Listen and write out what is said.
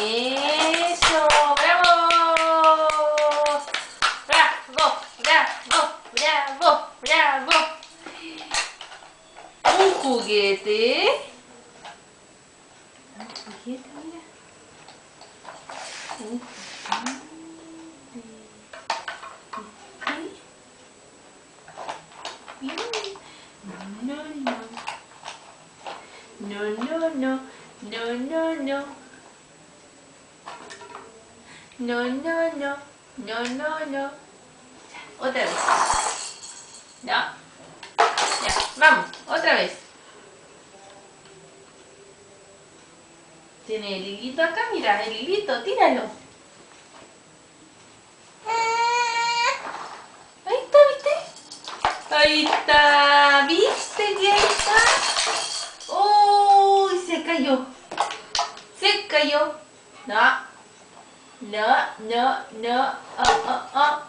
Eso, bravo. Bravo, bravo, bravo, bravo. Un juguete. Un juguete, mira. Un juguete. No, no. No, no, no. No, no, no. No, no, no. No, no, no. Otra vez. No. Ya, vamos, otra vez. Tiene el hilito acá, mira, el hilito, tíralo. Ahí está, ¿viste? Ahí está, ¿viste que ahí está? ¡Uy! Se cayó. Se cayó. No. No, no, no. Oh, oh, oh.